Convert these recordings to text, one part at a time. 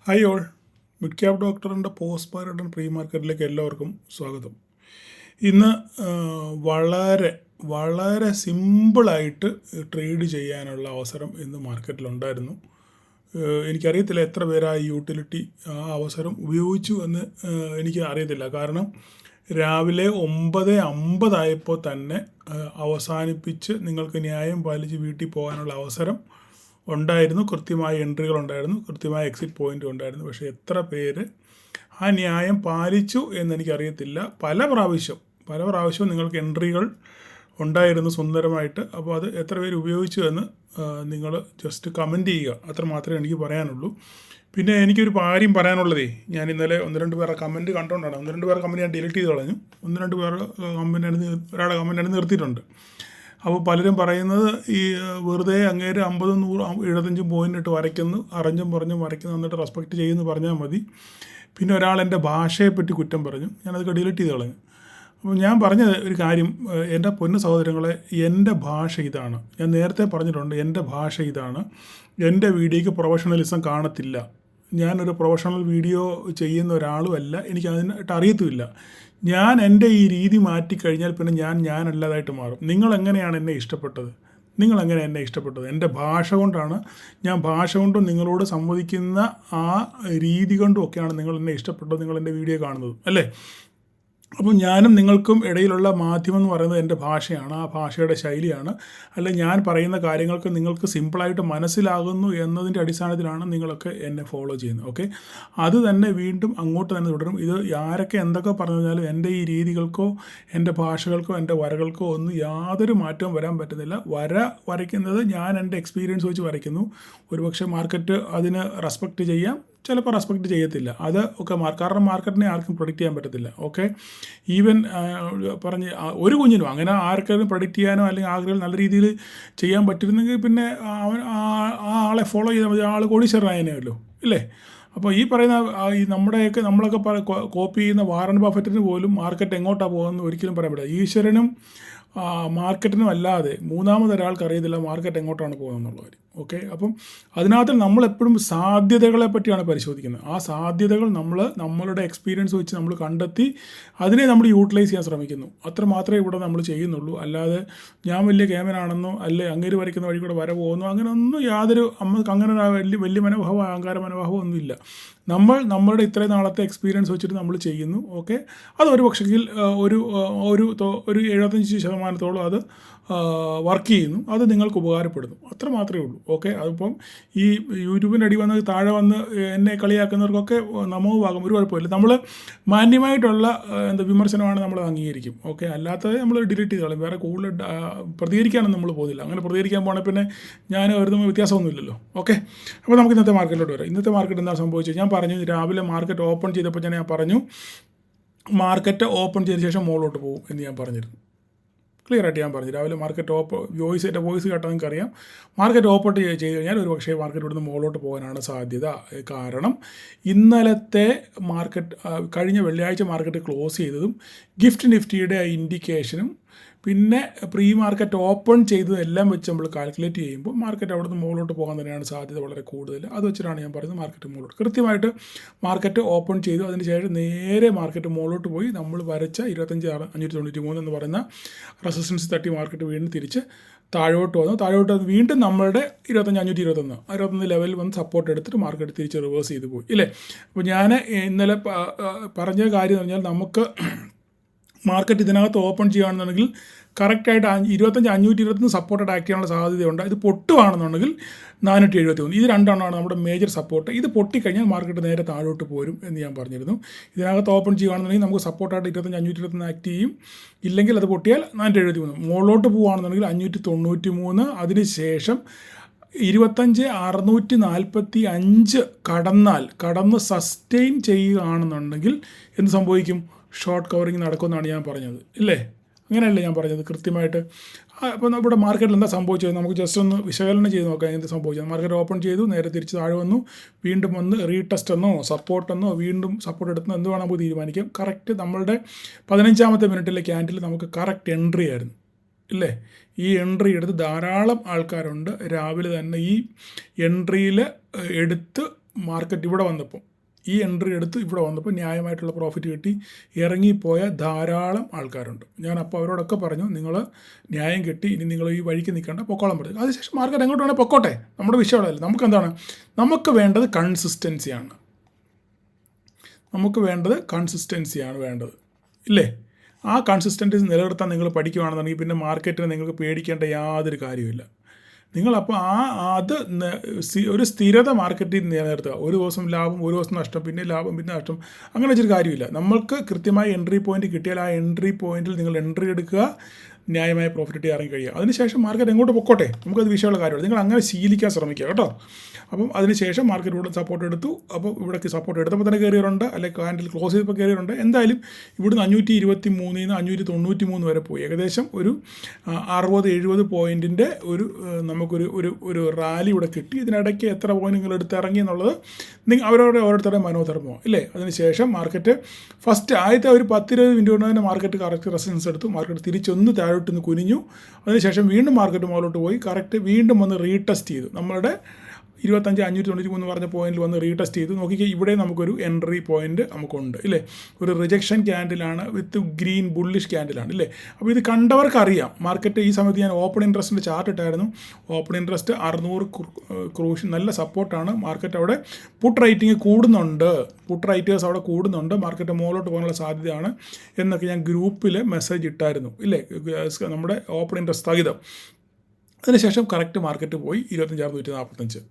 Hi all, mid cap ഡോക്ടറിൻ്റെ post market pre മാർക്കറ്റിലേക്ക് എല്ലാവർക്കും സ്വാഗതം. ഇന്ന് വളരെ വളരെ സിമ്പിളായിട്ട് ട്രേഡ് ചെയ്യാനുള്ള അവസരം ഇന്ന് മാർക്കറ്റിലുണ്ടായിരുന്നു. എനിക്കറിയത്തില്ല എത്ര പേര് ആ യൂട്ടിലിറ്റി ആ അവസരം ഉപയോഗിച്ചു എന്ന് എനിക്ക് അറിയത്തില്ല. കാരണം രാവിലെ 9:50 തന്നെ അവസാനിപ്പിച്ച് നിങ്ങൾക്ക് ന്യായം പാലിച്ച് വീട്ടിൽ പോകാനുള്ള അവസരം ഉണ്ടായിരുന്നു. കൃത്യമായ എൻട്രികൾ ഉണ്ടായിരുന്നു, കൃത്യമായ എക്സിറ്റ് പോയിൻ്റ് ഉണ്ടായിരുന്നു. പക്ഷേ എത്ര പേര് ആ ന്യായം പാലിച്ചു എന്നെനിക്കറിയത്തില്ല. പല പ്രാവശ്യവും നിങ്ങൾക്ക് എൻട്രികൾ ഉണ്ടായിരുന്നു സുന്ദരമായിട്ട്. അപ്പോൾ അത് എത്ര പേര് ഉപയോഗിച്ചു എന്ന് നിങ്ങൾ ജസ്റ്റ് കമൻറ്റ് ചെയ്യുക. അത്ര മാത്രമേ എനിക്ക് പറയാനുള്ളൂ. പിന്നെ എനിക്കൊരു കാര്യം പറയാനുള്ളതേ, ഞാൻ ഇന്നലെ 1-2 പേരുടെ കമൻറ്റ് കണ്ടുകൊണ്ടാണ്. 1-2 പേരുടെ കമൻറ്റ് ഞാൻ ഡിലീറ്റ് ചെയ്ത് കളഞ്ഞു. 1-2 പേരുടെ ഒരാളുടെ കമൻറ്റാണ് നിർത്തിയിട്ടുണ്ട്. അപ്പോൾ പലരും പറയുന്നത് ഈ വെറുതെ അങ്ങേര് 50, 100, 75 പോയിൻ്റ് ഇട്ട് വരയ്ക്കുന്നു, അറിഞ്ഞും പറഞ്ഞും വരയ്ക്കുന്നു, എന്നിട്ട് റെസ്പെക്റ്റ് ചെയ്യുമെന്ന് പറഞ്ഞാൽ മതി. പിന്നെ ഒരാൾ എൻ്റെ ഭാഷയെപ്പറ്റി കുറ്റം പറഞ്ഞു, ഞാനതൊക്കെ ഡിലീറ്റ് ചെയ്ത് കളഞ്ഞു. അപ്പോൾ ഞാൻ പറഞ്ഞ ഒരു കാര്യം, എൻ്റെ പൊന്നു സഹോദരങ്ങളെ, എൻ്റെ ഭാഷ ഇതാണ്. ഞാൻ നേരത്തെ പറഞ്ഞിട്ടുണ്ട്, എൻ്റെ ഭാഷ ഇതാണ്. എൻ്റെ വീഡിയോയ്ക്ക് പ്രൊഫഷണലിസം കാണത്തില്ല. ഞാനൊരു പ്രൊഫഷണൽ വീഡിയോ ചെയ്യുന്ന ഒരാളുമല്ല, എനിക്ക് അതിനായിട്ട് അറിയത്തുമില്ല. ഞാൻ എൻ്റെ ഈ രീതി മാറ്റിക്കഴിഞ്ഞാൽ പിന്നെ ഞാനല്ലാതായിട്ട് മാറും. നിങ്ങളെങ്ങനെയാണ് എന്നെ ഇഷ്ടപ്പെട്ടത്? എൻ്റെ ഭാഷ കൊണ്ടാണ്. ഞാൻ ഭാഷ കൊണ്ടും നിങ്ങളോട് സംവദിക്കുന്ന ആ രീതി കൊണ്ടും ഒക്കെയാണ് നിങ്ങൾ എന്നെ ഇഷ്ടപ്പെട്ടത്, നിങ്ങൾ എൻ്റെ വീഡിയോ കാണുന്നത്, അല്ലേ? അപ്പോൾ ഞാനും നിങ്ങൾക്കും ഇടയിലുള്ള മാധ്യമം എന്ന് പറയുന്നത് എൻ്റെ ഭാഷയാണ്, ആ ഭാഷയുടെ ശൈലിയാണ്. അല്ല, ഞാൻ പറയുന്ന കാര്യങ്ങൾക്ക് നിങ്ങൾക്ക് സിമ്പിളായിട്ട് മനസ്സിലാകുന്നു എന്നതിൻ്റെ അടിസ്ഥാനത്തിലാണ് നിങ്ങളൊക്കെ എന്നെ ഫോളോ ചെയ്യുന്നത്. ഓക്കെ, അത് തന്നെ വീണ്ടും അങ്ങോട്ട് തന്നെ തുടരും. ഇത് ആരൊക്കെ എന്തൊക്കെ പറഞ്ഞു കഴിഞ്ഞാലും എൻ്റെ ഈ രീതികൾക്കോ എൻ്റെ ഭാഷകൾക്കോ എൻ്റെ വരകൾക്കോ ഒന്നും യാതൊരു മാറ്റവും വരാൻ പറ്റുന്നില്ല. വരയ്ക്കുന്നത് ഞാൻ എൻ്റെ എക്സ്പീരിയൻസ് വെച്ച് വരയ്ക്കുന്നു. ഒരുപക്ഷെ മാർക്കറ്റ് അതിന് റെസ്പെക്റ്റ് ചെയ്യാം, ചിലപ്പോൾ റെസ്പെക്റ്റ് ചെയ്യത്തില്ല. അത് ഒക്കെ കാരണം മാർക്കറ്റിനെ ആർക്കും പ്രൊഡിക്റ്റ് ചെയ്യാൻ പറ്റത്തില്ല. ഓക്കെ, ഈവൻ പറഞ്ഞ് ഒരു കുഞ്ഞിനും അങ്ങനെ ആർക്കെങ്കിലും പ്രൊഡിക്റ്റ് ചെയ്യാനോ അല്ലെങ്കിൽ ആഗ്രഹം നല്ല രീതിയിൽ ചെയ്യാൻ പറ്റിയിരുന്നെങ്കിൽ പിന്നെ ആ ആളെ ഫോളോ ചെയ്താൽ മതി, ആൾ കോടീശ്വരനായനല്ലോ, ഇല്ലേ? അപ്പോൾ ഈ പറയുന്ന നമ്മളൊക്കെ കോപ്പി ചെയ്യുന്ന വാറൻ ബഫറ്റിന് പോലും മാർക്കറ്റ് എങ്ങോട്ടാണ് പോകുന്നത് ഒരിക്കലും പറയാൻ പറ്റില്ല. ഈശ്വരനും മാർക്കറ്റിനും അല്ലാതെ മൂന്നാമതൊരാൾക്ക് അറിയത്തില്ല മാർക്കറ്റ് എങ്ങോട്ടാണ് പോകുന്നതെന്നുള്ള കാര്യം. ഓക്കെ, അപ്പം അതിനകത്ത് നമ്മളെപ്പോഴും സാധ്യതകളെ പറ്റിയാണ് പരിശോധിക്കുന്നത്. ആ സാധ്യതകൾ നമ്മളുടെ എക്സ്പീരിയൻസ് വെച്ച് നമ്മൾ കണ്ടെത്തി അതിനെ നമ്മൾ യൂട്ടിലൈസ് ചെയ്യാൻ ശ്രമിക്കുന്നു. അത്ര മാത്രമേ ഇവിടെ നമ്മൾ ചെയ്യുന്നുള്ളൂ. അല്ലാതെ ഞാൻ വലിയ ക്യാമനാണെന്നോ അല്ലെ അങ്ങേര് വരയ്ക്കുന്ന വഴി കൂടെ വര പോകുന്നു, അങ്ങനെയൊന്നും നമുക്ക് അങ്ങനെ വലിയ മനോഭാവം, അഹങ്കാര മനോഭാവം ഒന്നുമില്ല. നമ്മളുടെ ഇത്രയും നാളത്തെ എക്സ്പീരിയൻസ് വെച്ചിട്ട് നമ്മൾ ചെയ്യുന്നു. ഓക്കെ, അതൊരു പക്ഷെങ്കിൽ ഒരു 75% അത് വർക്ക് ചെയ്യുന്നു, അത് നിങ്ങൾക്ക് ഉപകാരപ്പെടുന്നു, അത്ര മാത്രമേ ഉള്ളൂ. ഓക്കെ, അതിപ്പം ഈ യൂട്യൂബിൻ്റെ അടി വന്ന് താഴെ വന്ന് എന്നെ കളിയാക്കുന്നവർക്കൊക്കെ നമോഭാഗം, ഒരു കുഴപ്പമില്ല. നമ്മൾ മാന്യമായിട്ടുള്ള വിമർശനമാണ് നമ്മൾ അംഗീകരിക്കും. ഓക്കെ, അല്ലാത്തത് നമ്മൾ ഡിലീറ്റ് ചെയ്ത് കളയും. വേറെ കൂടുതൽ പ്രതികരിക്കാനൊന്നും നമ്മൾ പോകുന്നില്ല. അങ്ങനെ പ്രതികരിക്കാൻ പോകണമെങ്കിൽ പിന്നെ ഞാൻ വരുന്ന വ്യത്യാസമൊന്നുമില്ലല്ലോ. ഓക്കെ, അപ്പോൾ നമുക്ക് ഇന്നത്തെ മാർക്കറ്റിലോട്ട് വരാം. ഇന്നത്തെ മാർക്കറ്റ് എന്താ സംഭവിച്ചത്? ഞാൻ പറഞ്ഞു, രാവിലെ മാർക്കറ്റ് ഓപ്പൺ ചെയ്തപ്പോൾ ഞാൻ പറഞ്ഞു മാർക്കറ്റ് ഓപ്പൺ ചെയ്ത ശേഷം മുകളിലോട്ട് പോകും എന്ന് ഞാൻ പറഞ്ഞിരുന്നു. ക്ലിയർ ആയിട്ട് ഞാൻ പറഞ്ഞു. രാവിലെ മാർക്കറ്റ് വോയിസ് കേട്ടാൽ നിങ്ങൾക്ക് അറിയാം. മാർക്കറ്റ് ഓപ്പൺ ചെയ്ത് കഴിഞ്ഞാൽ ഒരു പക്ഷേ മാർക്കറ്റ് ഇവിടുന്ന് മുകളിലോട്ട് പോകാനാണ് സാധ്യത. കാരണം ഇന്നലത്തെ മാർക്കറ്റ്, കഴിഞ്ഞ വെള്ളിയാഴ്ച മാർക്കറ്റ് ക്ലോസ് ചെയ്തതും ഗിഫ്റ്റ് നിഫ്റ്റിയുടെ ഇൻഡിക്കേഷനും പിന്നെ പ്രീ മാർക്കറ്റ് ഓപ്പൺ ചെയ്തതും എല്ലാം വെച്ച് നമ്മൾ കാൽക്കുലേറ്റ് ചെയ്യുമ്പോൾ മാർക്കറ്റ് അവിടുന്ന് മുകളിലോട്ട് പോകാൻ തന്നെയാണ് സാധ്യത വളരെ കൂടുതൽ. അത് വെച്ചിട്ടാണ് ഞാൻ പറയുന്നത് മാർക്കറ്റ് മുകളിലോട്ട്. കൃത്യമായിട്ട് മാർക്കറ്റ് ഓപ്പൺ ചെയ്തു, അതിനുശേഷം നേരെ മാർക്കറ്റ് മുകളിലോട്ട് പോയി നമ്മൾ വരച്ച 25,593 എന്ന് പറയുന്ന റെസിസ്റ്റൻസ് തട്ടി മാർക്കറ്റ് വീണ്ടും തിരിച്ച് താഴോട്ട് വന്ന് വീണ്ടും നമ്മളുടെ 25,521 ലെവലിൽ വന്ന് സപ്പോർട്ട് എടുത്തിട്ട് മാർക്കറ്റ് തിരിച്ച് റിവേഴ്സ് ചെയ്ത് പോയി, ഇല്ലേ? അപ്പോൾ ഞാൻ ഇന്നലെ പറഞ്ഞ കാര്യം എന്ന് പറഞ്ഞാൽ നമുക്ക് മാർക്കറ്റ് ഇതിനകത്ത് ഓപ്പൺ ചെയ്യുകയാണെന്നുണ്ടെങ്കിൽ കറക്റ്റായിട്ട് 25,521 സപ്പോർട്ടഡ് ആക്ട് ചെയ്യാനുള്ള സാധ്യതയുണ്ട്. ഇത് പൊട്ടുകയാണെന്നുണ്ടെങ്കിൽ 473, ഇത് രണ്ടെണ്ണമാണ് നമ്മുടെ മേജർ സപ്പോർട്ട്. ഇത് പൊട്ടിക്കഴിഞ്ഞാൽ മാർക്കറ്റ് നേരെ താഴോട്ട് പോരും എന്ന് ഞാൻ പറഞ്ഞിരുന്നു. ഇതിനകത്ത് ഓപ്പൺ ചെയ്യുകയാണെന്നുണ്ടെങ്കിൽ നമുക്ക് സപ്പോർട്ടായിട്ട് 25,521 ആക്ട് ചെയ്യും. ഇല്ലെങ്കിൽ അത് പൊട്ടിയാൽ 473. മുകളിലോട്ട് പോവുകയാണെന്നുണ്ടെങ്കിൽ 593. അതിനുശേഷം 25,645 കടന്ന് സസ്റ്റെയിൻ ചെയ്യുകയാണെന്നുണ്ടെങ്കിൽ എന്ത് സംഭവിക്കും? ഷോർട്ട് കവറിങ് നടക്കുമെന്നാണ് ഞാൻ പറഞ്ഞത്, ഇല്ലേ? അങ്ങനെയല്ലേ ഞാൻ പറഞ്ഞത് കൃത്യമായിട്ട്? അപ്പോൾ ഇവിടെ മാർക്കറ്റിൽ എന്താ സംഭവിച്ചത് നമുക്ക് ജസ്റ്റ് ഒന്ന് വിശകലനം ചെയ്ത് നോക്കാം. എന്ത് സംഭവിച്ചത്? മാർക്കറ്റ് ഓപ്പൺ ചെയ്തു, നേരെ തിരിച്ച് താഴെ വന്നു, വീണ്ടും വന്ന് റീടെസ്റ്റ് എന്നോ സപ്പോർട്ടെന്നോ വീണ്ടും സപ്പോർട്ട് എടുത്തെന്നോ എന്ത് വേണം നമുക്ക് തീരുമാനിക്കാം. കറക്റ്റ് നമ്മളുടെ 15ാമത്തെ മിനിറ്റിലെ ക്യാൻഡിൽ നമുക്ക് കറക്റ്റ് എൻട്രി ആയിരുന്നു, ഇല്ലേ? ഈ എൻട്രി എടുത്ത് ധാരാളം ആൾക്കാരുണ്ട് രാവിലെ തന്നെ ഈ എൻട്രിയിൽ എടുത്ത് മാർക്കറ്റ് ഇവിടെ വന്നപ്പോൾ ഈ എൻട്രി എടുത്ത് ഇവിടെ വന്നപ്പോൾ ന്യായമായിട്ടുള്ള പ്രോഫിറ്റ് കിട്ടി ഇറങ്ങിപ്പോയ ധാരാളം ആൾക്കാരുണ്ട്. ഞാൻ അപ്പോൾ അവരോടൊക്കെ പറഞ്ഞു, നിങ്ങൾ ന്യായം കിട്ടി, ഇനി നിങ്ങൾ ഈ വഴിക്ക് നിൽക്കേണ്ട, പൊക്കോളം പറഞ്ഞു. അതിനുശേഷം മാർക്കറ്റ് എങ്ങോട്ട് വേണേൽ പൊക്കോട്ടെ, നമ്മുടെ വിഷയമല്ല. നമുക്കെന്താണ്, നമുക്ക് വേണ്ടത് കൺസിസ്റ്റൻസിയാണ്. നമുക്ക് വേണ്ടത് കൺസിസ്റ്റൻസിയാണ് വേണ്ടത്, ഇല്ലേ? ആ കൺസിസ്റ്റൻസി നിലനിർത്താൻ നിങ്ങൾ പഠിക്കുകയാണെന്നുണ്ടെങ്കിൽ പിന്നെ മാർക്കറ്റിനെ നിങ്ങൾക്ക് പേടിക്കേണ്ട യാതൊരു കാര്യമില്ല. നിങ്ങളപ്പോൾ അത് ഒരു സ്ഥിരത മാർക്കറ്റിൽ നിലനിർത്തുക. ഒരു ദിവസം ലാഭം, ഒരു ദിവസം നഷ്ടം, പിന്നെ ലാഭം, പിന്നെ നഷ്ടം, അങ്ങനെ വെച്ചൊരു കാര്യമില്ല. നമ്മൾക്ക് കൃത്യമായി എൻട്രി പോയിന്റ് കിട്ടിയാൽ ആ എൻട്രി പോയിന്റിൽ നിങ്ങൾ എൻട്രി എടുക്കുക, ന്യായമായ പ്രോഫിറ്റ് കിട്ടി ഇറങ്ങി കഴിയുക. അതിനുശേഷം മാർക്കറ്റ് എങ്ങോട്ട് പൊക്കോട്ടെ, നമുക്കത് വിഷയമുള്ള കാര്യമാണ്. നിങ്ങൾ അങ്ങനെ ശീലിക്കാൻ ശ്രമിക്കുക കേട്ടോ. അപ്പം അതിനുശേഷം മാർക്കറ്റ് ഇവിടെ സപ്പോർട്ട് എടുത്തു. അപ്പോൾ ഇവിടേക്ക് സപ്പോർട്ട് എടുത്തപ്പോൾ തന്നെ കയറിയവരുണ്ട്, അല്ലെങ്കിൽ കാൻഡിൽ ക്ലോസ് ചെയ്തപ്പോൾ കയറിയവരുണ്ട്. എന്തായാലും ഇവിടുന്ന് 523 593 വരെ പോയി. ഏകദേശം ഒരു 60-70 പോയിൻറ്റിൻ്റെ നമുക്കൊരു റാലി ഇവിടെ കിട്ടി. ഇതിനിടയ്ക്ക് എത്ര പോയിന്റ് നിങ്ങൾ എടുത്ത് ഇറങ്ങി എന്നുള്ളത് ഓരോരുത്തരുടെ മനോധർമ്മമാണ്, ഇല്ലേ? അതിനുശേഷം മാർക്കറ്റ് ഫസ്റ്റ് ആദ്യത്തെ ഒരു 10-20 മിനിറ്റ് കൊണ്ട് തന്നെ മാർക്കറ്റ് കറക്റ്റ് റെസിസ്റ്റൻസ് എടുത്തു. മാർക്കറ്റ് തിരിച്ചൊന്ന് താഴോട്ട് കുനിഞ്ഞു. അതിനുശേഷം വീണ്ടും മാർക്കറ്റ് മുകളിലോട്ട് പോയി കറക്റ്റ് വീണ്ടും വന്ന് റീടെസ്റ്റ് ചെയ്തു. നമ്മളുടെ 25,593 പറഞ്ഞ പോയിന്റിൽ വന്ന് റീടെസ്റ്റ് ചെയ്തു. നോക്കിക്കുക, ഇവിടെ നമുക്കൊരു എൻട്രി പോയിന്റ് നമുക്കുണ്ട്, ഇല്ലേ? ഒരു റിജക്ഷൻ ക്യാൻഡിലാണ് വിത്ത് ഗ്രീൻ ബുള്ളിഷ് ക്യാൻഡിലാണ്, ഇല്ലേ? അപ്പോൾ ഇത് കണ്ടവർക്ക് അറിയാം. മാർക്കറ്റ് ഈ സമയത്ത് ഞാൻ ഓപ്പൺ ഇൻട്രസ്റ്റിൻ്റെ ചാർട്ട് ഇട്ടായിരുന്നു. ഓപ്പൺ ഇൻട്രസ്റ്റ് 600 ക്രൂഷ്യൻ നല്ല സപ്പോർട്ടാണ്. മാർക്കറ്റ് അവിടെ പുട്ട് റൈറ്റിംഗ് കൂടുന്നുണ്ട്, പുട്ട് റൈറ്റേഴ്സ് അവിടെ കൂടുന്നുണ്ട്, മാർക്കറ്റ് മുകളിലോട്ട് പോകാനുള്ള സാധ്യതയാണ് എന്നൊക്കെ ഞാൻ ഗ്രൂപ്പിൽ മെസ്സേജ് ഇട്ടായിരുന്നു, ഇല്ലേ? നമ്മുടെ ഓപ്പൺ ഇൻട്രസ്റ്റ് സ്ഥഗിതം. അതിനുശേഷം കറക്റ്റ് മാർക്കറ്റ് പോയി 25,645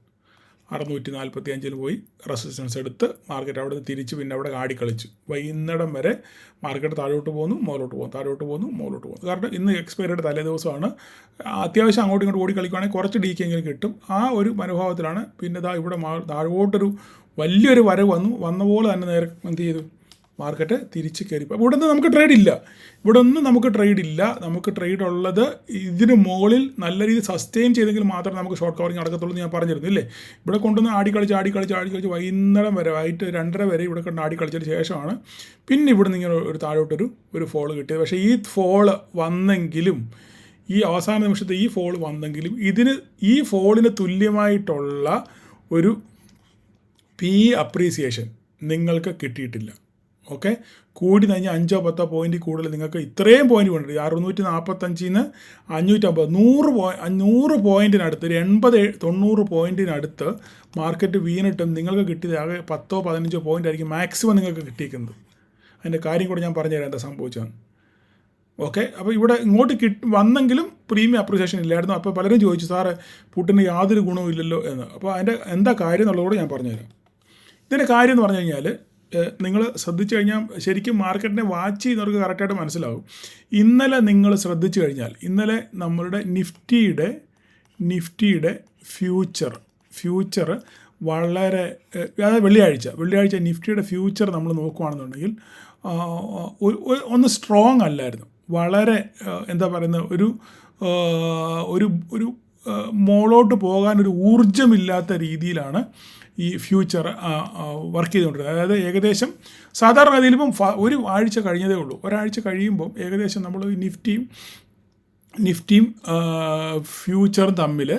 645 പോയി റെസിസ്റ്റൻസ് എടുത്ത് മാർക്കറ്റ് അവിടെ നിന്ന് തിരിച്ച് പിന്നെ അവിടെ ആടിക്കളിച്ചു. വൈകുന്നേരം വരെ മാർക്കറ്റ് താഴോട്ട് പോകുന്നു, മുകളിലോട്ട് പോകുന്നു, താഴോട്ട് പോകുന്നു, മുകളിലോട്ട് പോകുന്നു. കാരണം ഇന്ന് എക്സ്പയറിയുടെ തലേ ദിവസമാണ്. അത്യാവശ്യം അങ്ങോട്ടും ഇങ്ങോട്ട് ഓടി കളിക്കുകയാണെങ്കിൽ കുറച്ച് ഡീക്കെങ്കിലും കിട്ടും. ആ ഒരു മനോഭാവത്തിലാണ്. പിന്നെ ഇവിടെ താഴോട്ടൊരു വലിയൊരു വരവ് വന്ന പോലെ തന്നെ നേരെ എന്ത് ചെയ്തു, മാർക്കറ്റ് തിരിച്ച് കയറി. അപ്പോൾ ഇവിടെ നിന്ന് നമുക്ക് ട്രേഡ് ഇല്ല, ഇവിടെ ഒന്നും നമുക്ക് ട്രേഡ് ഇല്ല. നമുക്ക് ട്രേഡ് ഉള്ളത് ഇതിന് മുകളിൽ നല്ല രീതിയിൽ സസ്റ്റെയിൻ ചെയ്തെങ്കിൽ മാത്രമേ നമുക്ക് ഷോർട്ട് കവറിങ് നടക്കത്തുള്ളൂ എന്ന് ഞാൻ പറഞ്ഞിരുന്നു, ഇല്ലേ? ഇവിടെ കൊണ്ടുവന്ന് ആടിക്കളിച്ച് വൈകുന്നേരം വരെ, വൈകിട്ട് 2:30 വരെ ഇവിടെ കൊണ്ട് ആടിക്കളിച്ചതിന് ശേഷമാണ് പിന്നെ ഇവിടെ നിന്ന് ഇങ്ങനെ ഒരു താഴോട്ടൊരു ഫോള് കിട്ടിയത്. പക്ഷേ ഈ ഫോള് വന്നെങ്കിലും, ഈ അവസാന നിമിഷത്തെ ഈ ഫോള് വന്നെങ്കിലും ഈ ഫോളിന് തുല്യമായിട്ടുള്ള ഒരു അപ്രീസിയേഷൻ നിങ്ങൾക്ക് കിട്ടിയിട്ടില്ല. ഓക്കെ, കൂടി കഴിഞ്ഞാൽ 5-10 പോയിന്റ് കൂടുതൽ നിങ്ങൾക്ക് ഇത്രയും പോയിന്റ് കൊണ്ടിട്ട് 645 550 100 പോയിന്റിനടുത്ത്, ഒരു 80-90 പോയിന്റിനടുത്ത് മാർക്കറ്റ് വീണിട്ടും നിങ്ങൾക്ക് കിട്ടിയത് ആകെ 10-15 പോയിന്റ് ആയിരിക്കും മാക്സിമം നിങ്ങൾക്ക് കിട്ടിയിരിക്കുന്നത്. അതിൻ്റെ കാര്യം കൂടെ ഞാൻ പറഞ്ഞുതരാം എന്താ സംഭവിച്ചതാണ്. ഓക്കെ, അപ്പോൾ ഇവിടെ ഇങ്ങോട്ട് വന്നെങ്കിലും പ്രീമിയം അപ്രിസിയേഷൻ ഇല്ലായിരുന്നു. അപ്പോൾ പലരും ചോദിച്ചു, സാറ് പുട്ടിന് യാതൊരു ഗുണവും ഇല്ലല്ലോ എന്ന്. അപ്പോൾ അതിൻ്റെ എന്താ കാര്യം എന്നുള്ളതുകൂടെ ഞാൻ പറഞ്ഞുതരാം. ഇതിൻ്റെ കാര്യം എന്ന് പറഞ്ഞു കഴിഞ്ഞാൽ, നിങ്ങൾ ശ്രദ്ധിച്ചു കഴിഞ്ഞാൽ ശരിക്കും മാർക്കറ്റിനെ വാച്ച് ചെയ്യുന്നവർക്ക് കറക്റ്റായിട്ട് മനസ്സിലാവും. ഇന്നലെ നിങ്ങൾ ശ്രദ്ധിച്ചു കഴിഞ്ഞാൽ, ഇന്നലെ നമ്മളുടെ നിഫ്റ്റിയുടെ ഫ്യൂച്ചർ വളരെ, അതായത് വെള്ളിയാഴ്ച നിഫ്റ്റിയുടെ ഫ്യൂച്ചർ നമ്മൾ നോക്കുകയാണെന്നുണ്ടെങ്കിൽ ഒന്ന് സ്ട്രോങ് അല്ലായിരുന്നു. വളരെ എന്താ പറയുന്നത്, ഒരു മോളോട്ട് പോകാൻ ഒരു ഊർജ്ജമില്ലാത്ത രീതിയിലാണ് ഈ ഫ്യൂച്ചർ വർക്ക് ചെയ്തുകൊണ്ടിരുന്നത്. അതായത് ഏകദേശം സാധാരണ ഗതിയിലിപ്പം ഒരു ആഴ്ച കഴിഞ്ഞതേ ഉള്ളൂ. ഒരാഴ്ച കഴിയുമ്പം ഏകദേശം നമ്മൾ നിഫ്റ്റിയും ഫ്യൂച്ചറും തമ്മിൽ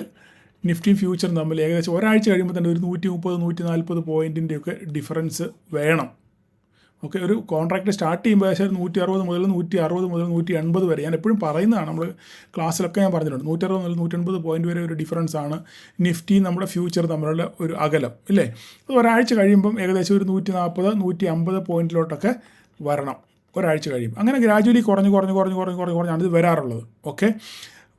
ഏകദേശം ഒരാഴ്ച കഴിയുമ്പോൾ തന്നെ ഒരു 130-140 പോയിൻറ്റിൻ്റെയൊക്കെ ഡിഫറൻസ് വേണം. ഓക്കെ, ഒരു കോൺട്രാക്റ്റ് സ്റ്റാർട്ട് ചെയ്യുമ്പോൾ ഏകദേശം 160 മുതൽ 180 വരെ, ഞാൻ എപ്പോഴും പറയുന്നതാണ്, നമ്മൾ ക്ലാസ്സിലൊക്കെ ഞാൻ പറഞ്ഞിട്ടുണ്ട്, 160 മുതൽ 180 പോയിൻറ്റ് വരെ ഒരു ഡിഫറൻസ് ആണ് നിഫ്റ്റി നമ്മുടെ ഫ്യൂച്ചർ തമ്മിലുള്ള ഒരു അകലം, ഇല്ലേ? അത് ഒരാഴ്ച കഴിയുമ്പം ഏകദേശം ഒരു 140-150 പോയിൻറ്റിലോട്ടൊക്കെ വരണം ഒരാഴ്ച കഴിയുമ്പോൾ. അങ്ങനെ ഗ്രാജുവലി കുറഞ്ഞാണ് ഇത് വരാറുള്ളത്. ഓക്കെ,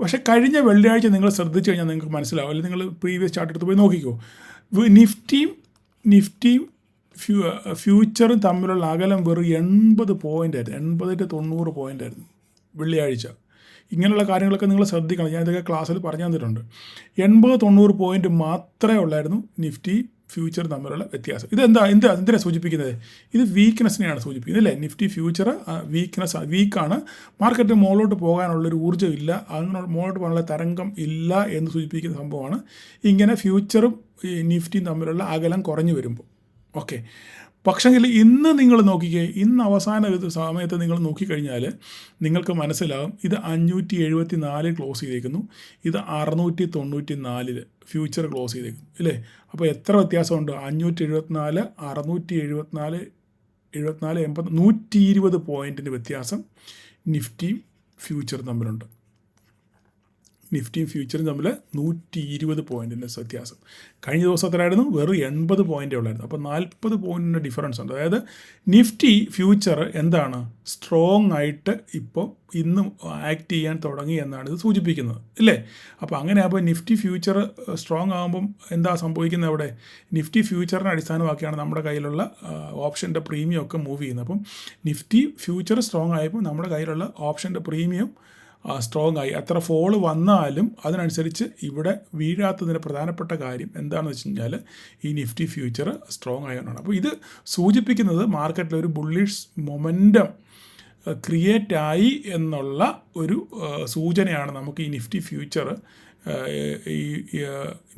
പക്ഷേ കഴിഞ്ഞ വെള്ളിയാഴ്ച നിങ്ങൾ ശ്രദ്ധിച്ചു കഴിഞ്ഞാൽ നിങ്ങൾക്ക് മനസ്സിലാവും, അല്ലെങ്കിൽ നിങ്ങൾ പ്രീവിയസ് ചാർട്ട് എടുത്ത് പോയി നോക്കിക്കോ. നിഫ്റ്റിയും ഫ്യൂച്ചറും തമ്മിലുള്ള അകലം വെറും 80 പോയിൻ്റായിരുന്നു, 80-90 പോയിൻ്റായിരുന്നു വെള്ളിയാഴ്ച. ഇങ്ങനെയുള്ള കാര്യങ്ങളൊക്കെ നിങ്ങൾ ശ്രദ്ധിക്കണം. ഞാൻ ഇതൊക്കെ ക്ലാസ്സിൽ പറഞ്ഞു തന്നിട്ടുണ്ട്. 80-90 പോയിൻറ്റ് മാത്രമേ ഉള്ളായിരുന്നു നിഫ്റ്റി ഫ്യൂച്ചർ തമ്മിലുള്ള വ്യത്യാസം. എന്തിനാണ് സൂചിപ്പിക്കുന്നത്? ഇത് വീക്ക്നെസ്സിനെയാണ് സൂചിപ്പിക്കുന്നത്, അല്ലേ? നിഫ്റ്റി ഫ്യൂച്ചർ വീക്കാണ്, മാർക്കറ്റ് മുകളിലോട്ട് പോകാനുള്ളൊരു ഊർജ്ജം ഇല്ല, അങ്ങനെ മുകളിലോട്ട് പോകാനുള്ള തരംഗം ഇല്ല എന്ന് സൂചിപ്പിക്കുന്ന സംഭവമാണ് ഇങ്ങനെ ഫ്യൂച്ചറും നിഫ്റ്റിയും തമ്മിലുള്ള അകലം കുറഞ്ഞു വരുമ്പോൾ. ഓക്കെ, പക്ഷെങ്കിൽ ഇന്ന് നിങ്ങൾ നോക്കിക്കേ, ഇന്ന് അവസാന ഒരു സമയത്ത് നിങ്ങൾ നോക്കിക്കഴിഞ്ഞാൽ നിങ്ങൾക്ക് മനസ്സിലാകും ഇത് 574 ക്ലോസ് ചെയ്തേക്കുന്നു, ഇത് 694 ഫ്യൂച്ചർ ക്ലോസ് ചെയ്തേക്കുന്നു ഇല്ലേ. അപ്പോൾ എത്ര വ്യത്യാസമുണ്ട്? 574, 674, 74, 80, 120 പോയിൻറ്റിൻ്റെ വ്യത്യാസം നിഫ്റ്റിയും ഫ്യൂച്ചറും തമ്മിലുണ്ട്. നിഫ്റ്റിയും ഫ്യൂച്ചറും തമ്മിൽ 120 പോയിൻറ്റിൻ്റെ വ്യത്യാസം. കഴിഞ്ഞ ദിവസത്തിലായിരുന്നു വെറും 80 പോയിൻറ്റേ ഉള്ളായിരുന്നു. അപ്പോൾ 40 പോയിൻറ്റിൻ്റെ ഡിഫറൻസ് ഉണ്ട്. അതായത് നിഫ്റ്റി ഫ്യൂച്ചർ എന്താണ്, സ്ട്രോങ് ആയിട്ട് ഇപ്പോൾ ഇന്ന് ആക്ട് ചെയ്യാൻ തുടങ്ങി എന്നാണ് ഇത് സൂചിപ്പിക്കുന്നത് ഇല്ലേ. അപ്പോൾ അങ്ങനെ ആകുമ്പോൾ നിഫ്റ്റി ഫ്യൂച്ചർ സ്ട്രോങ് ആകുമ്പം എന്താ സംഭവിക്കുന്നത്? അവിടെ നിഫ്റ്റി ഫ്യൂച്ചറിനെ അടിസ്ഥാനമാക്കിയാണ് നമ്മുടെ കയ്യിലുള്ള ഓപ്ഷൻ്റെ പ്രീമിയം ഒക്കെ മൂവ് ചെയ്യുന്നത്. അപ്പം നിഫ്റ്റി ഫ്യൂച്ചർ സ്ട്രോങ് ആയപ്പോൾ നമ്മുടെ കയ്യിലുള്ള ഓപ്ഷൻ്റെ പ്രീമിയം സ്ട്രോങ് ആയി. അത്ര ഫോള് വന്നാലും അതിനനുസരിച്ച് ഇവിടെ വീഴാത്തതിൻ്റെ പ്രധാനപ്പെട്ട കാര്യം എന്താണെന്ന് വെച്ച് കഴിഞ്ഞാൽ ഈ നിഫ്റ്റി ഫ്യൂച്ചർ സ്ട്രോങ് ആയതുകൊണ്ടാണ്. അപ്പോൾ ഇത് സൂചിപ്പിക്കുന്നത് മാർക്കറ്റിൽ ഒരു ബുള്ളിഷ് മൊമെൻറ്റം ക്രിയേറ്റ് ആയി എന്നുള്ള ഒരു സൂചനയാണ് നമുക്ക് ഈ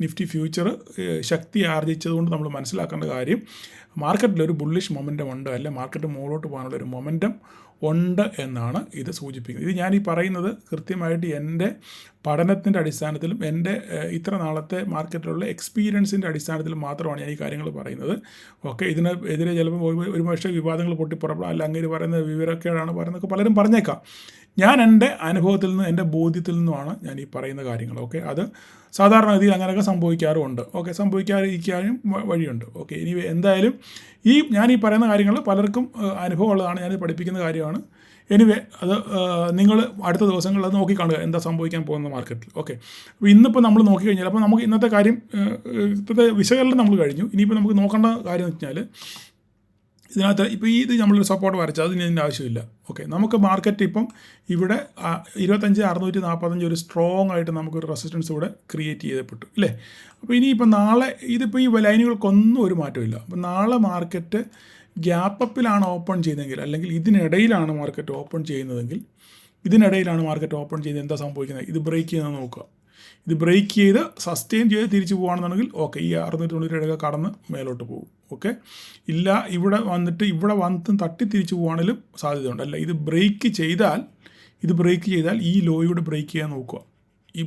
നിഫ്റ്റി ഫ്യൂച്ചർ ശക്തി ആർജിച്ചതുകൊണ്ട് നമ്മൾ മനസ്സിലാക്കേണ്ട കാര്യം, മാർക്കറ്റിലൊരു ബുള്ളിഷ് മൊമെൻറ്റം ഉണ്ട്, അല്ലെ മാർക്കറ്റ് മുകളിലോട്ട് പോകാനുള്ളൊരു മൊമെൻറ്റം ഉണ്ട് എന്നാണ് ഇത് സൂചിപ്പിക്കുന്നത്. ഇത് ഞാൻ ഈ പറയുന്നത് കൃത്യമായിട്ട് എൻ്റെ പഠനത്തിൻ്റെ അടിസ്ഥാനത്തിലും എൻ്റെ ഇത്ര നാളത്തെ മാർക്കറ്റിലുള്ള എക്സ്പീരിയൻസിൻ്റെ അടിസ്ഥാനത്തിലും മാത്രമാണ് ഞാൻ ഈ കാര്യങ്ങൾ പറയുന്നത്. ഓക്കെ, ഇതിനെതിരെ ചിലപ്പോൾ ഒരു പക്ഷേ വിവാദങ്ങൾ പൊട്ടിപ്പുറപ്പെടാം, അല്ല അങ്ങനെ പറയുന്ന വിവരക്കേടാണ് പറയുന്നതൊക്കെ പലരും പറഞ്ഞേക്കാം. ഞാൻ എൻ്റെ അനുഭവത്തിൽ നിന്ന്, എൻ്റെ ബോധ്യത്തിൽ നിന്നുമാണ് ഞാൻ ഈ പറയുന്ന കാര്യങ്ങൾ. ഓക്കെ, അത് സാധാരണഗതിയിൽ അങ്ങനെയൊക്കെ സംഭവിക്കാറുമുണ്ട്. ഓക്കെ, സംഭവിക്കാതിരിക്കാനും വഴിയുണ്ട്. ഓക്കെ, ഇനി എന്തായാലും ഞാൻ ഈ പറയുന്ന കാര്യങ്ങൾ പലർക്കും അനുഭവമുള്ളതാണ്, ഞാൻ പഠിപ്പിക്കുന്ന കാര്യമാണ്. എനിവേ അത് നിങ്ങൾ അടുത്ത ദിവസങ്ങളിൽ അത് നോക്കിക്കാണുക എന്താ സംഭവിക്കാൻ പോകുന്ന മാർക്കറ്റിൽ. ഓക്കെ, അപ്പോൾ ഇന്നിപ്പോൾ നമ്മൾ നോക്കിക്കഴിഞ്ഞാൽ അപ്പോൾ നമുക്ക് ഇന്നത്തെ കാര്യം, ഇപ്പോഴത്തെ വിശകലനം നമ്മൾ കഴിഞ്ഞു. ഇനിയിപ്പോൾ നമുക്ക് നോക്കേണ്ട കാര്യം എന്ന് വെച്ചാൽ ഇതിനകത്ത് ഇപ്പോൾ ഇത് നമ്മളൊരു സപ്പോർട്ട് വരച്ചാൽ അതിന് ഇതിൻ്റെ ആവശ്യമില്ല. ഓക്കെ, നമുക്ക് മാർക്കറ്റ് ഇപ്പം ഇവിടെ 25,645 ഒരു സ്ട്രോങ് ആയിട്ട് നമുക്കൊരു റെസിസ്റ്റൻസ് ഇവിടെ ക്രിയേറ്റ് ചെയ്യപ്പെട്ടു ഇല്ലേ. അപ്പോൾ ഇനിയിപ്പോൾ നാളെ ഇതിപ്പോൾ ഈ ലൈനുകൾക്കൊന്നും ഒരു മാറ്റമില്ല. അപ്പോൾ നാളെ മാർക്കറ്റ് ഗ്യാപ്പ് അപ്പിലാണ് ഓപ്പൺ ചെയ്യുന്നതെങ്കിൽ, അല്ലെങ്കിൽ ഇതിനിടയിലാണ് മാർക്കറ്റ് ഓപ്പൺ ചെയ്യുന്നതെങ്കിൽ, എന്താ സംഭവിക്കുന്നത്? ഇത് ബ്രേക്ക് ചെയ്യുന്നത് നോക്കുക. ഇത് ബ്രേക്ക് ചെയ്ത് സസ്റ്റെയിൻ ചെയ്ത് തിരിച്ചു പോകുകയാണെന്നുണ്ടെങ്കിൽ ഓക്കെ, ഈ 697 കടന്ന് മേലോട്ട് പോകും. ഓക്കെ, ഇല്ല ഇവിടെ വന്നിട്ട് തട്ടി തിരിച്ചു പോകുകയാണെങ്കിലും സാധ്യതയുണ്ട്. അല്ല, ഇത് ബ്രേക്ക് ചെയ്താൽ ഈ ലോയുടെ ബ്രേക്ക് ചെയ്യാൻ നോക്കുക. ഈ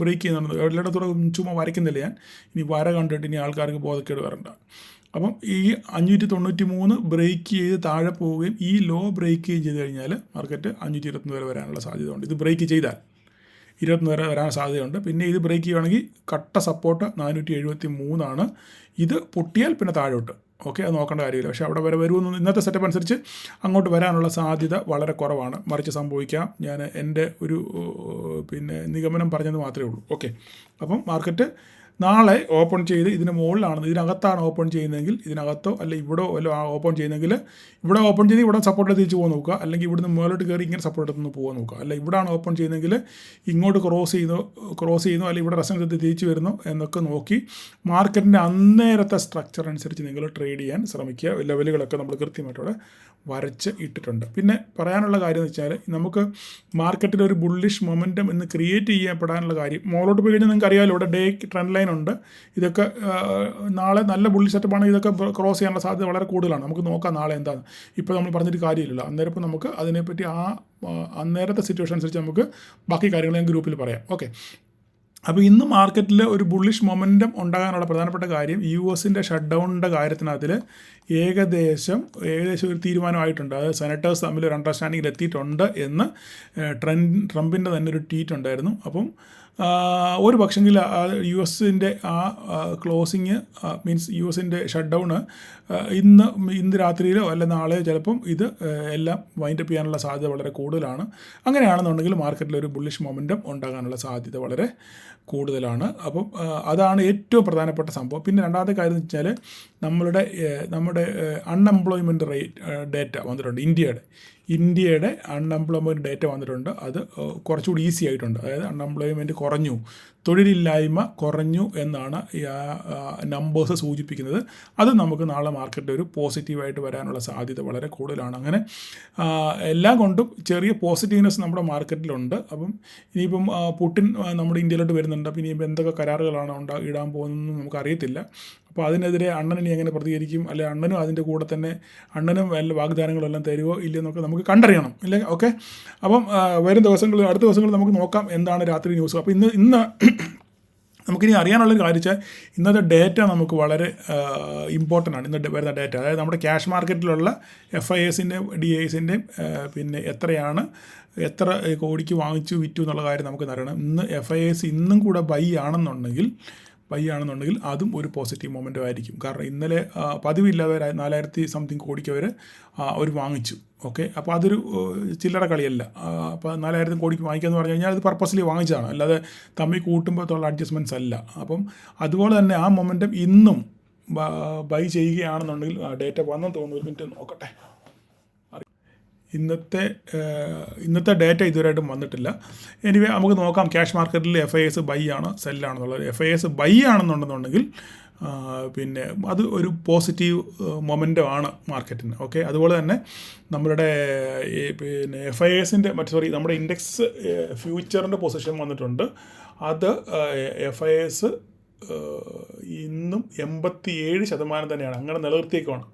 ബ്രേക്ക് ചെയ്യുന്നുണ്ട് എല്ലായിടത്തോടെ ചുമ്മാ വരയ്ക്കുന്നില്ല ഞാൻ, ഇനി വര കണ്ടിട്ട് ഇനി ആൾക്കാർക്ക് ബോധക്കേട് വരണ്ട. അപ്പം ഈ 593 ബ്രേക്ക് ചെയ്ത് താഴെ പോവുകയും ഈ ലോ ബ്രേക്ക് ചെയ്ത് കഴിഞ്ഞാൽ മാർക്കറ്റ് 521 വരെ വരാനുള്ള സാധ്യത ഉണ്ട്. ഇത് ബ്രേക്ക് ചെയ്താൽ 21 വരെ വരാൻ സാധ്യതയുണ്ട്. പിന്നെ ഇത് ബ്രേക്ക് ചെയ്യുകയാണെങ്കിൽ കട്ട സപ്പോർട്ട് 473 ഇത് പൊട്ടിയാൽ പിന്നെ താഴോട്ട്. ഓക്കെ, അത് നോക്കേണ്ട കാര്യമില്ല. പക്ഷേ അവിടെ വരെ വരുമെന്ന് ഇന്നത്തെ സെറ്റപ്പ് അനുസരിച്ച് അങ്ങോട്ട് വരാനുള്ള സാധ്യത വളരെ കുറവാണ്. മറിച്ച് സംഭവിക്കാം, ഞാൻ എൻ്റെ ഒരു നിഗമനം പറഞ്ഞത് മാത്രമേ ഉള്ളൂ. ഓക്കെ, അപ്പം മാർക്കറ്റ് നാളെ ഓപ്പൺ ചെയ്ത് ഇതിന് മുകളിലാണ്, ഇതിനകത്താണ് ഓപ്പൺ ചെയ്യുന്നതെങ്കിൽ ഇതിനകത്തോ അല്ല ഇവിടെ ഓപ്പൺ ചെയ്യുന്നെങ്കിൽ ഇവിടെ ഓപ്പൺ ചെയ്ത് ഇവിടെ സപ്പോർട്ട് തിരിച്ച് പോകാൻ നോക്കുക, അല്ലെങ്കിൽ ഇവിടുന്ന് മുകളിലോട്ട് കയറി ഇങ്ങനെ സപ്പോർട്ട് എടുത്ത് പോകാൻ നോക്കുക. അല്ല ഇവിടെയാണ് ഓപ്പൺ ചെയ്യുന്നതെങ്കിൽ ഇങ്ങോട്ട് ക്രോസ് ചെയ്യുന്നു അല്ലെങ്കിൽ ഇവിടെ റെസിസ്റ്റൻസ് തിരിച്ച് വരുന്നു എന്നൊക്കെ നോക്കി മാർക്കറ്റിൻ്റെ അന്നേരത്തെ സ്ട്രക്ചർ അനുസരിച്ച് നിങ്ങൾ ട്രേഡ് ചെയ്യാൻ ശ്രമിക്കുക. ലെവലുകളൊക്കെ നമ്മൾ കൃത്യമായിട്ടവിടെ വരച്ച് ഇട്ടിട്ടുണ്ട്. പിന്നെ പറയാനുള്ള കാര്യം എന്ന് വെച്ചാൽ നമുക്ക് മാർക്കറ്റിൽ ഒരു ബുള്ളിഷ് മൊമെൻറ്റം എന്ന് ക്രിയേറ്റ് ചെയ്യപ്പെടാനുള്ള കാര്യം, മുകളിലോട്ട് പോയി കഴിഞ്ഞാൽ നിങ്ങൾക്ക് അറിയാമല്ലോ ഇവിടെ ഡേ ട്രെൻഡ് ലൈൻ ഉണ്ട്. ഇതൊക്കെ നാളെ നല്ല ബുള്ളിഷ് സെറ്റപ്പാണെങ്കിൽ ഇതൊക്കെ ക്രോസ് ചെയ്യാനുള്ള സാധ്യത വളരെ കൂടുതലാണ്. നമുക്ക് നോക്കാം നാളെ എന്താണ്. ഇപ്പോൾ നമ്മൾ പറഞ്ഞിട്ട് കാര്യമില്ലല്ലോ. അന്നേരം ഇപ്പോൾ നമുക്ക് അതിനെപ്പറ്റി അന്നേരത്തെ സിറ്റുവേഷൻ അനുസരിച്ച് നമുക്ക് ബാക്കി കാര്യങ്ങൾ ഞാൻ ഗ്രൂപ്പിൽ പറയാം. ഓക്കെ, അപ്പോൾ ഇന്ന് മാർക്കറ്റിൽ ഒരു ബുള്ളിഷ് മൊമെൻറ്റം ഉണ്ടാകാനുള്ള പ്രധാനപ്പെട്ട കാര്യം US-ൻ്റെ ഷട്ട് ഡൗണിൻ്റെ കാര്യത്തിനകത്തിൽ ഏകദേശം ഒരു തീരുമാനമായിട്ടുണ്ട്. അത് സെനറ്റേഴ്സ് തമ്മിൽ ഒരു അണ്ടർസ്റ്റാൻഡിങ്ങിൽ എത്തിയിട്ടുണ്ട് എന്ന് ട്രംപിൻ്റെ തന്നെ ഒരു ട്വീറ്റ് ഉണ്ടായിരുന്നു. അപ്പം ഒരു പക്ഷെങ്കിൽ US-ൻ്റെ ക്ലോസിങ് മീൻസ് US-ൻ്റെ ഷട്ട് ഡൗണ് ഇന്ന് രാത്രിയിലോ അല്ല നാളെയോ ചിലപ്പം ഇത് എല്ലാം വൈൻഡപ്പ് ചെയ്യാനുള്ള സാധ്യത വളരെ കൂടുതലാണ്. അങ്ങനെയാണെന്നുണ്ടെങ്കിൽ മാർക്കറ്റിൽ ഒരു ബുള്ളിഷ് മൊമെൻറ്റം ഉണ്ടാകാനുള്ള സാധ്യത വളരെ കൂടുതലാണ്. അപ്പം അതാണ് ഏറ്റവും പ്രധാനപ്പെട്ട സംഭവം. പിന്നെ രണ്ടാമത്തെ കാര്യം എന്ന് വെച്ചാൽ നമ്മുടെ അൺഎംപ്ലോയ്മെൻറ്റ് ഡേറ്റ വന്നിട്ടുണ്ട്. ഇന്ത്യയുടെ അൺഎംപ്ലോയ്മെൻറ്റ് ഡേറ്റ വന്നിട്ടുണ്ട്. അത് കുറച്ചുകൂടി ഈസി ആയിട്ടുണ്ട്. അതായത് അൺഎംപ്ലോയ്മെൻറ്റ് കുറഞ്ഞു, തൊഴിലില്ലായ്മ കുറഞ്ഞു എന്നാണ് നമ്പേഴ്സ് സൂചിപ്പിക്കുന്നത്. അത് നമുക്ക് നാളെ മാർക്കറ്റിൽ ഒരു പോസിറ്റീവായിട്ട് വരാനുള്ള സാധ്യത വളരെ കൂടുതലാണ്. അങ്ങനെ എല്ലാം കൊണ്ടും ചെറിയ പോസിറ്റീവ്നെസ് നമ്മുടെ മാർക്കറ്റിലുണ്ട്. അപ്പം ഇനിയിപ്പം പുടിൻ നമ്മുടെ ഇന്ത്യയിലോട്ട് വരുന്നുണ്ട്. അപ്പം ഇനിയിപ്പോൾ എന്തൊക്കെ കരാറുകളാണ് ഇടാൻ പോകുന്നതെന്ന് നമുക്കറിയത്തില്ല. അപ്പോൾ അതിനെതിരെ അണ്ണൻ ഇനി എങ്ങനെ പ്രതികരിക്കും, അല്ലെ അണ്ണനും അതിൻ്റെ കൂടെ തന്നെ അണ്ണനും വല്ല വാഗ്ദാനങ്ങളെല്ലാം തരുമോ ഇല്ലയെന്നൊക്കെ നമുക്ക് കണ്ടറിയണം, ഇല്ലേ? ഓക്കെ, അപ്പം വരും ദിവസങ്ങളിൽ അടുത്ത ദിവസങ്ങളിൽ നമുക്ക് നോക്കാം എന്താണ് രാത്രി ന്യൂസ്. അപ്പോൾ ഇന്ന് നമുക്കിനി അറിയാനുള്ളൊരു കാര്യം വെച്ചാൽ ഇന്നത്തെ ഡേറ്റ നമുക്ക് വളരെ ഇമ്പോർട്ടൻ്റ് ആണ്. ഇന്ന് വരുന്ന ഡേറ്റ, അതായത് നമ്മുടെ ക്യാഷ് മാർക്കറ്റിലുള്ള FISൻ്റെയും DISൻ്റെയും പിന്നെ എത്ര കോടിക്ക് വാങ്ങിച്ചു വിറ്റു എന്നുള്ള കാര്യം നമുക്ക് അറിയണം. ഇന്ന് FIS ഇന്നും കൂടെ ബൈ ആണെന്നുണ്ടെങ്കിൽ അതും ഒരു പോസിറ്റീവ് മൊമെൻറ്റം ആയിരിക്കും. കാരണം ഇന്നലെ പതിവില്ലാതെ 4000 സംതിങ് കോടിക്ക് അവർ വാങ്ങിച്ചു. ഓക്കെ, അപ്പോൾ അതൊരു ചില്ലറ കളിയല്ല. അപ്പോൾ 4000 കോടിക്ക് വാങ്ങിക്കുക എന്ന് പറഞ്ഞു കഴിഞ്ഞാൽ അത് പർപ്പസ്ലി വാങ്ങിച്ചതാണ്, അല്ലാതെ തമ്മിൽ കൂട്ടുമ്പോഴത്തുള്ള അഡ്ജസ്റ്റ്മെൻറ്റ്സ് അല്ല. അപ്പം അതുപോലെ തന്നെ ആ മൊമെൻറ്റം ഇന്നും ബൈ ചെയ്യുകയാണെന്നുണ്ടെങ്കിൽ ഡേറ്റ വന്നെന്ന് തോന്നുന്നു, ഒരു മിനിറ്റ് നോക്കട്ടെ. ഇന്നത്തെ ഡേറ്റ ഇതുവരെയായിട്ടും വന്നിട്ടില്ല. എനിവേ നമുക്ക് നോക്കാം ക്യാഷ് മാർക്കറ്റിൽ FIS ബൈ ആണോ സെല്ലാണെന്നുള്ളത്. FIS ബൈ ആണെന്നുണ്ടെന്നുണ്ടെങ്കിൽ പിന്നെ അത് ഒരു പോസിറ്റീവ് മൊമെൻറ്റം ആണ് മാർക്കറ്റിന്. ഓക്കെ, അതുപോലെ തന്നെ നമ്മളുടെ പിന്നെ FISൻ്റെ നമ്മുടെ ഇൻഡെക്സ് ഫ്യൂച്ചറിൻ്റെ പൊസിഷൻ വന്നിട്ടുണ്ട്. അത് FIS ഇന്നും 87% തന്നെയാണ്, അങ്ങനെ നിലനിർത്തിയേക്കുവാണ്.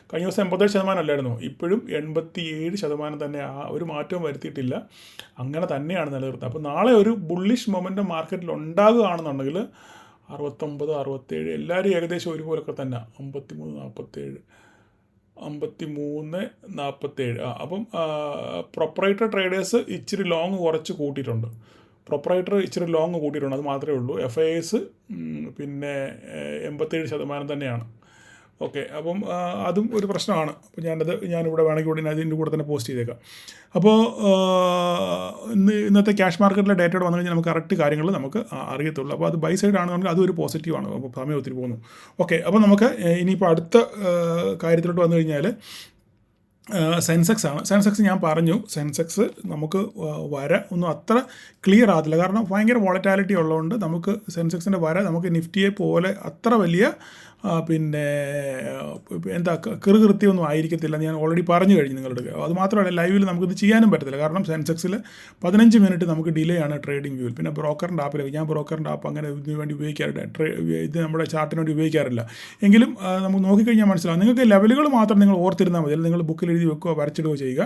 കഴിഞ്ഞ ദിവസം 87% അല്ലായിരുന്നു, ഇപ്പോഴും 87% തന്നെ, ഒരു മാറ്റവും വരുത്തിയിട്ടില്ല, അങ്ങനെ തന്നെയാണ് നിലനിർത്തുന്നത്. അപ്പോൾ നാളെ ഒരു ബുള്ളിഷ് മൊമെൻറ്റം മാർക്കറ്റിൽ ഉണ്ടാകുകയാണെന്നുണ്ടെങ്കിൽ 69, 67 എല്ലാവരും ഏകദേശം ഒരുപോലൊക്കെ തന്നെ, 53, 47 അപ്പം പ്രൊപ്പറേറ്റർ ട്രേഡേഴ്സ് ഇച്ചിരി ലോങ് കുറച്ച് കൂട്ടിയിട്ടുണ്ട്. അത് മാത്രമേ ഉള്ളൂ. FIS പിന്നെ 87% തന്നെയാണ്. ഓക്കെ, അപ്പം അതും ഒരു പ്രശ്നമാണ്. അപ്പോൾ ഞാനിവിടെ വേണമെങ്കിൽ അതിൻ്റെ കൂടെ തന്നെ പോസ്റ്റ് ചെയ്തേക്കാം. അപ്പോൾ ഇന്നത്തെ ക്യാഷ് മാർക്കറ്റിലെ ഡേറ്റയോട് വന്നു കഴിഞ്ഞാൽ നമുക്ക് കറക്റ്റ് കാര്യങ്ങൾ നമുക്ക് അറിയത്തുള്ളൂ. അപ്പോൾ അത് ബൈ സൈഡ് ആണെന്നുണ്ടെങ്കിൽ അതൊരു പോസിറ്റീവാണ്. അപ്പോൾ സമയം ഒത്തിരി പോകുന്നു. ഓക്കെ, അപ്പോൾ നമുക്ക് ഇനിയിപ്പോൾ അടുത്ത കാര്യത്തിലോട്ട് വന്നു കഴിഞ്ഞാൽ സെൻസെക്സ് ആണ്. സെൻസെക്സ് ഞാൻ പറഞ്ഞു, സെൻസെക്സ് നമുക്ക് ഒന്നും അത്ര ക്ലിയർ ആകത്തില്ല. കാരണം ഭയങ്കര വോളറ്റാലിറ്റി ഉള്ളതുകൊണ്ട് നമുക്ക് സെൻസെക്സിൻ്റെ നമുക്ക് നിഫ്റ്റിയെ പോലെ അത്ര വലിയ പിന്നെ കൃത്യമൊന്നും ആയിരിക്കത്തില്ല. ഞാൻ ഓൾറെഡി പറഞ്ഞു കഴിഞ്ഞു നിങ്ങളുടെ. അത് മാത്രമല്ല ലൈവിൽ നമുക്കിത് ചെയ്യാനും പറ്റത്തില്ല. കാരണം സെൻസെക്സിൽ 15 മിനിറ്റ് നമുക്ക് ഡിലേ ആണ് ട്രേഡിംഗ് വ്യൂവിൽ. പിന്നെ ബ്രോക്കറിൻ്റെ ആപ്പിൽ ഞാൻ ബ്രോക്കറിൻ്റെ ആപ്പ് അങ്ങനെ ഇതിന് വേണ്ടി ഉപയോഗിക്കാറില്ല, ഇത് നമ്മുടെ ചാർട്ടിന് വേണ്ടി ഉപയോഗിക്കാറില്ല. എങ്കിലും നമുക്ക് നോക്കിക്കഴിഞ്ഞാൽ മനസ്സിലാവും. നിങ്ങൾക്ക് ലെവലുകൾ മാത്രം നിങ്ങൾ ഓർത്തിരുന്നാൽ മതി, നിങ്ങൾ ബുക്കിൽ എഴുതി വെക്കുകയോ വരച്ചിടുകയോ ചെയ്യുക.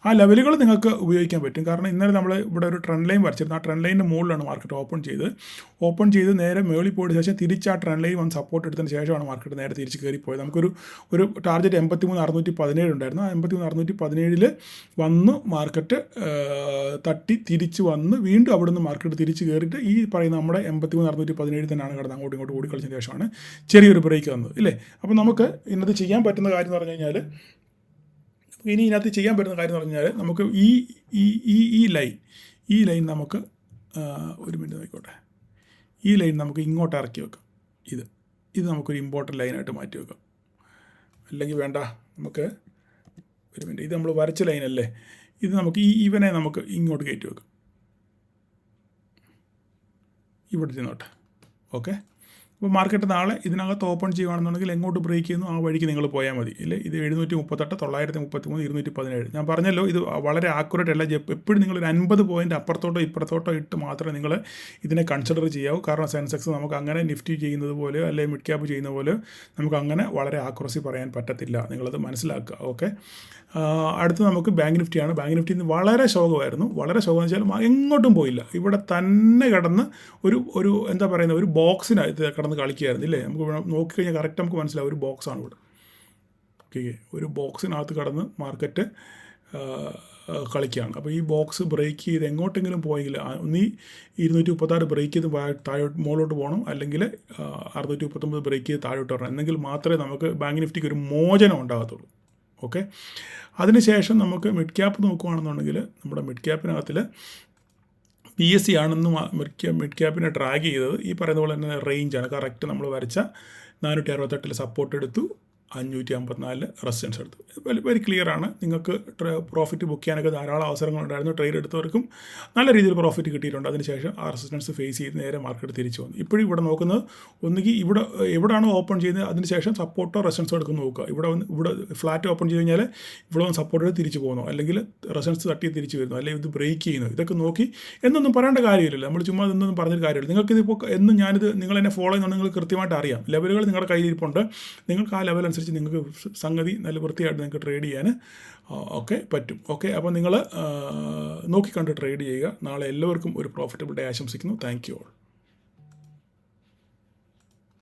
ആ ലെവലുകൾ നിങ്ങൾക്ക് ഉപയോഗിക്കാൻ പറ്റും. കാരണം ഇന്നലെ നമ്മൾ ഇവിടെ ഒരു ട്രെൻഡ് ലൈൻ വരച്ചിരുന്നു. ആ ട്രെൻഡ് ലൈനിൻ്റെ മുകളിലാണ് മാർക്കറ്റ് ഓപ്പൺ ചെയ്ത് നേരെ മേളിൽ പോയതിന് ശേഷം തിരിച്ച് ആ ട്രെൻഡ് ലൈൻ വന്ന് സപ്പോർട്ട് എടുത്തതിന് ശേഷമാണ് മാർക്കറ്റ് നേരെ തിരിച്ച് കയറിപ്പോയത്. നമുക്കൊരു ടാർഗറ്റ് 83,617 ഉണ്ടായിരുന്നു. ആ 83,617 വന്ന് മാർക്കറ്റ് തട്ടി തിരിച്ച് വന്ന് വീണ്ടും അവിടെ നിന്ന് മാർക്കറ്റ് തിരിച്ച് കയറിയിട്ട് ഈ പറയുന്ന നമ്മുടെ 83,617 തന്നെയാണ് കിടന്ന് അങ്ങോട്ടും ഇങ്ങോട്ടും ഓടി കളിച്ചതിന് ശേഷമാണ് ചെറിയൊരു ബ്രേക്ക് വന്നത്, ഇല്ലേ? അപ്പോൾ നമുക്ക് ഇന്നത്തെ ചെയ്യാൻ പറ്റുന്ന കാര്യം എന്ന് പറഞ്ഞു കഴിഞ്ഞാൽ നമുക്ക് ഈ ലൈൻ നമുക്ക് ഒരു മിനിറ്റ് നോക്കിക്കോട്ടെ. ഈ ലൈൻ നമുക്ക് ഇങ്ങോട്ട് ഇറക്കി വെക്കാം. ഇത് നമുക്കൊരു ഇമ്പോർട്ടൻ്റ് ലൈനായിട്ട് മാറ്റി വെക്കാം. അല്ലെങ്കിൽ വേണ്ട, നമുക്ക് ഒരു മിനിറ്റ്, ഇത് നമ്മൾ വരച്ച ലൈനല്ലേ, ഇത് നമുക്ക് ഇവനെ നമുക്ക് ഇങ്ങോട്ട് കയറ്റി വെക്കാം, ഇവിടെ ചെന്നോട്ടെ. ഓക്കെ, അപ്പോൾ മാർക്കറ്റ് നാളെ ഇതിനകത്ത് ഓപ്പൺ ചെയ്യുകയാണെന്നുണ്ടെങ്കിൽ എങ്ങോട്ട് ബ്രേക്ക് ചെയ്യുന്നു ആ വഴിക്ക് നിങ്ങൾ പോയാൽ മതി, ഇല്ലേ? ഇത് 738, 933, 217. ഞാൻ പറഞ്ഞല്ലോ ഇത് വളരെ ആക്യുറേറ്റ് അല്ല. എപ്പോഴും നിങ്ങളൊരു 50 പോയിൻ്റ് അപ്പുറത്തോട്ടോ ഇപ്പുറത്തോട്ടോ ഇട്ട് മാത്രമേ നിങ്ങൾ ഇതിനെ കൺസിഡർ ചെയ്യാവൂ. കാരണം സെൻസെക്സ് നമുക്ക് അങ്ങനെ നിഫ്റ്റി ചെയ്യുന്നത് പോലെ അല്ലെങ്കിൽ മിഡ് ക്യാപ്പ് ചെയ്യുന്ന പോലെ നമുക്ക് അങ്ങനെ വളരെ ആക്യുറസി പറയാൻ പറ്റത്തില്ല. നിങ്ങളത് മനസ്സിലാക്കുക. ഓക്കെ, അടുത്ത് നമുക്ക് ബാങ്ക് നിഫ്റ്റിയാണ്. ബാങ്ക് നിഫ്റ്റി വളരെ ശോകമായിരുന്നു. വളരെ ശോകം എന്ന് വെച്ചാൽ എങ്ങോട്ടും പോയില്ല. ഇവിടെ തന്നെ കിടന്ന് ഒരു എന്താ പറയുന്നത്, ഒരു ബോക്സിനകത്ത് കിടന്ന് കളിക്കുകയായിരുന്നു, ഇല്ലേ? നമുക്ക് നോക്കിക്കഴിഞ്ഞാൽ കറക്റ്റ് നമുക്ക് മനസ്സിലാവും ഒരു ബോക്സാണ് ഇവിടെ. ഓക്കെ, ഒരു ബോക്സിനകത്ത് കിടന്ന് മാർക്കറ്റ് കളിക്കുകയാണ്. അപ്പോൾ ഈ ബോക്സ് ബ്രേക്ക് ചെയ്ത് എങ്ങോട്ടെങ്കിലും പോയെങ്കിൽ ഒന്നീ 236 ബ്രേക്ക് ചെയ്ത് താഴോട്ട് മുകളിലോട്ട് പോകണം, അല്ലെങ്കിൽ 639 ബ്രേക്ക് ചെയ്ത് താഴോട്ട് വരണം. എന്നെങ്കിൽ മാത്രമേ നമുക്ക് ബാങ്ക് നിഫ്റ്റിക്ക് ഒരു മോചനം ഉണ്ടാകത്തുള്ളൂ. ഓക്കെ, അതിനുശേഷം നമുക്ക് മിഡ് ക്യാപ്പ് നോക്കുകയാണെന്നുണ്ടെങ്കിൽ നമ്മുടെ മിഡ് ക്യാപ്പിനകത്തിൽ PSE ആണെന്ന് മിഡ് ക്യാപ്പിനെ ട്രാക്ക് ചെയ്തത് ഈ പറയുന്ന പോലെ തന്നെ റേഞ്ചാണ്. കറക്റ്റ് നമ്മൾ വരച്ച 468 സപ്പോർട്ട് എടുത്തു, 554 റെസിസ്റ്റൻസ് എടുത്തു. വെരി ക്ലിയർ ആണ്. നിങ്ങൾക്ക് പ്രോഫിറ്റ് ബുക്ക് ചെയ്യാനൊക്കെ ധാരാളം അവസരങ്ങളുണ്ടായിരുന്നു. ട്രേഡ് എടുത്തവർക്കും നല്ല രീതിയിൽ പ്രോഫിറ്റ് കിട്ടിയിട്ടുണ്ട്. അതിനുശേഷം ആ റെസിസ്റ്റൻസ് ഫേസ് ചെയ്ത് നേരെ മാർക്കറ്റ് തിരിച്ചു വന്നു. ഇപ്പോഴും ഇവിടെ നോക്കുന്നത് ഒന്നുകിൽ എവിടെയാണോ ഓപ്പൺ ചെയ്യുന്നത് അതിനുശേഷം സപ്പോർട്ടോ റെസിസ്റ്റൻസോ എടുക്കുന്ന നോക്കുക. ഇവിടെ ഫ്ലാറ്റ് ഓപ്പൺ ചെയ്ത് കഴിഞ്ഞാൽ ഇവിടെ ഒന്ന് സപ്പോർട്ട് ചെയ്ത് തിരിച്ചു പോകുന്നു, അല്ലെങ്കിൽ റെസിസ്റ്റൻസ് തട്ടി തിരിച്ചു വരുന്നു, അല്ലെങ്കിൽ ഇത് ബ്രേക്ക് ചെയ്യുന്നു. ഇതൊക്കെ നോക്കി എന്നൊന്നും പറയേണ്ട കാര്യമില്ല. നമ്മൾ ചുമ്മാ ഇതൊന്നും പറഞ്ഞൊരു കാര്യമില്ല. നിങ്ങൾക്കിതിപ്പോൾ എന്നും നിങ്ങൾ എന്നെ ഫോളോ ചെയ്യുന്നുണ്ട്, നിങ്ങൾക്ക് കൃത്യമായിട്ട് അറിയാം. ലെവലുകൾ നിങ്ങളുടെ കയ്യിലിരിപ്പുണ്ട്. നിങ്ങൾക്ക് ആ ലെവൽ അനുസരിച്ച് നിങ്ങൾക്ക് സംഗതി നല്ല വൃത്തിയായിട്ട് നിങ്ങൾക്ക് ട്രേഡ് ചെയ്യാൻ ഒക്കെ പറ്റും. ഓക്കെ, അപ്പോൾ നിങ്ങൾ നോക്കിക്കണ്ട് ട്രേഡ് ചെയ്യുക. നാളെ എല്ലാവർക്കും ഒരു പ്രോഫിറ്റബിൾ ഡേ ആശംസിക്കുന്നു. Thank you all.